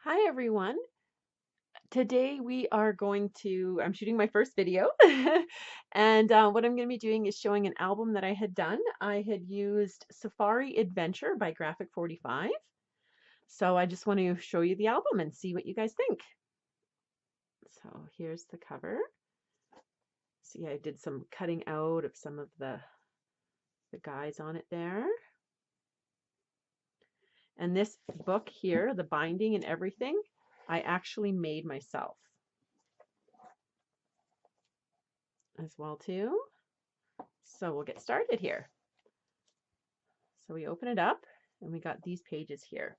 Hi everyone. Today we are I'm shooting my first video. And what I'm going to be doing is showing an album that I had done. I had used Safari Adventure by Graphic 45. So I just want to show you the album and see what you guys think. So here's the cover. See, I did some cutting out of some of the guys on it there. And this book here, the binding and everything, I actually made myself as well too. So we'll get started here. So we open it up and we got these pages here.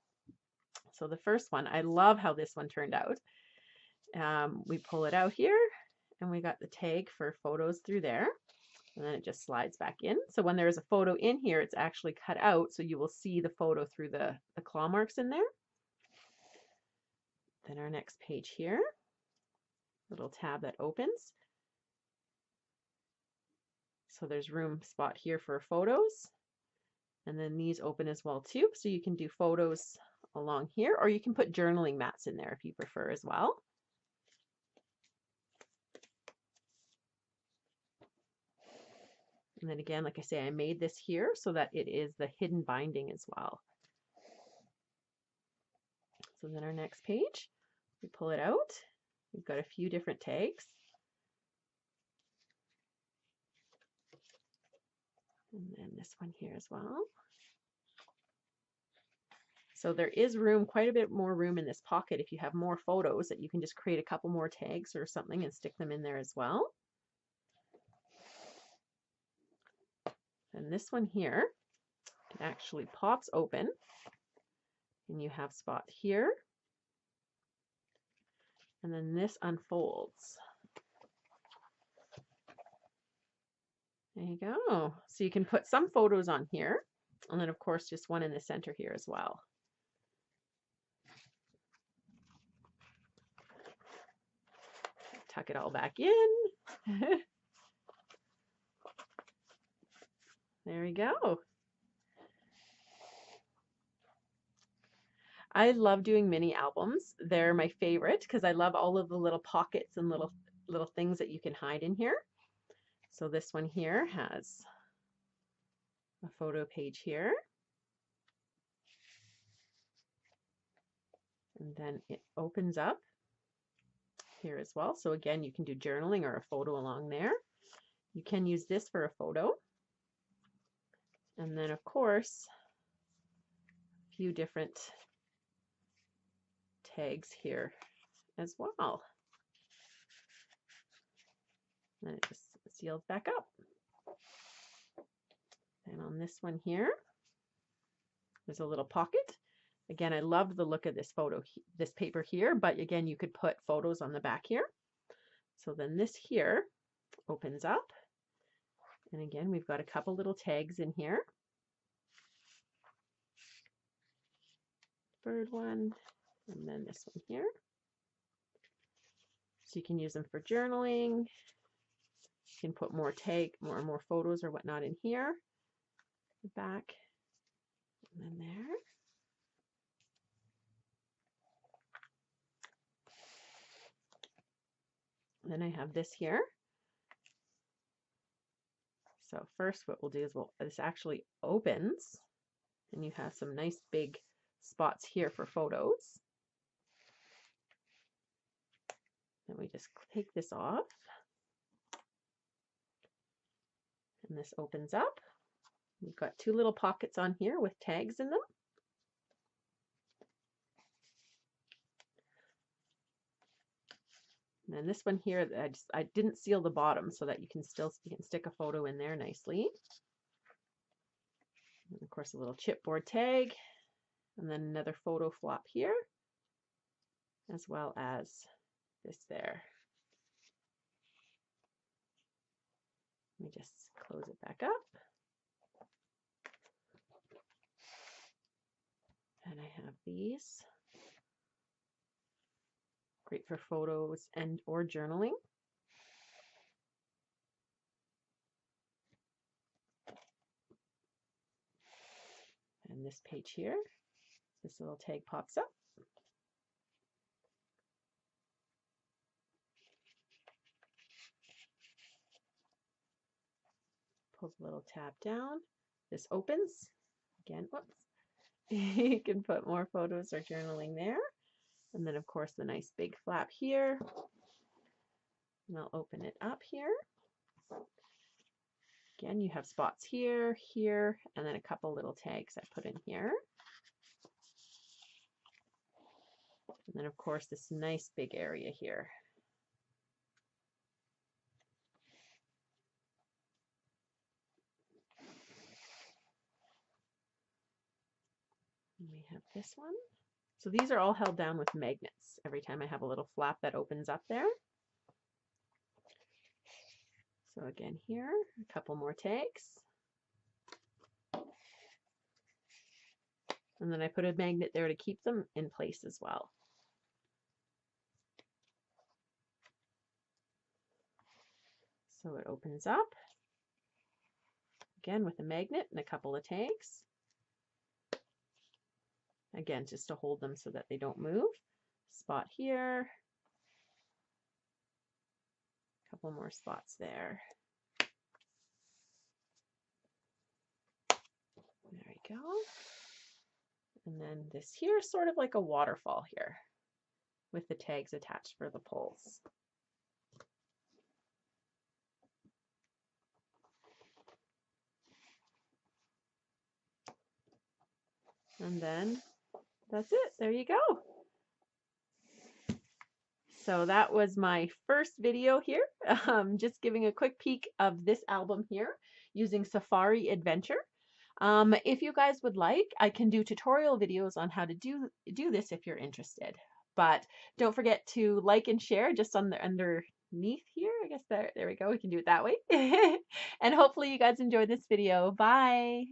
So the first one, I love how this one turned out. We pull it out here and we got the tag for photos through there. And then it just slides back in. So when there's a photo in here, it's actually cut out. So you will see the photo through the claw marks in there. Then our next page here, little tab that opens. So there's room spot here for photos. And then these open as well too. So you can do photos along here, or you can put journaling mats in there if you prefer as well. And then again, like I say, I made this here so that it is the hidden binding as well. So then our next page, we pull it out. We've got a few different tags. And then this one here as well. So there is room, quite a bit more room in this pocket if you have more photos that you can just create a couple more tags or something and stick them in there as well. And this one here, it actually pops open and you have spot here. And then this unfolds. There you go. So you can put some photos on here, and then of course just one in the center here as well. Tuck it all back in. There we go. I love doing mini albums. They're my favorite because I love all of the little pockets and little things that you can hide in here. So this one here has a photo page here. And then it opens up here as well. So again, you can do journaling or a photo along there. You can use this for a photo. And then of course, a few different tags here as well. And it just seals back up. And on this one here, there's a little pocket. Again, I love the look of this this paper here, but again, you could put photos on the back here. So then this here opens up. And again, we've got a couple little tags in here. Bird one, and then this one here. So you can use them for journaling. You can put more photos or whatnot in here. The back, and then there. And then I have this here. So first what we'll do is this actually opens and you have some nice big spots here for photos. Then we just take this off. And this opens up. We've got two little pockets on here with tags in them. And then this one here, I didn't seal the bottom so that you can stick a photo in there nicely. And of course, a little chipboard tag, and then another photo flop here, as well as this there. Let me just close it back up. And I have these. Great for photos or journaling. And this page here, this little tag pops up. pulls a little tab down. This opens. Again, whoops. You can put more photos or journaling there. And then, of course, the nice big flap here. And I'll open it up here. Again, you have spots here, here, and then a couple little tags I put in here. And then, of course, this nice big area here. And we have this one. So these are all held down with magnets every time I have a little flap that opens up there. So again here, a couple more tags. And then I put a magnet there to keep them in place as well. So it opens up, again with a magnet and a couple of tags. Again, just to hold them so that they don't move. Spot here. A couple more spots there. There we go. And then this here is sort of like a waterfall here with the tags attached for the poles. And then that's it. There you go. So that was my first video here, just giving a quick peek of this album here using Safari Adventure. If you guys would like, I can do tutorial videos on how to do this if you're interested. But don't forget to like and share just on the underneath here. I guess there we go. We can do it that way. And hopefully you guys enjoyed this video. Bye.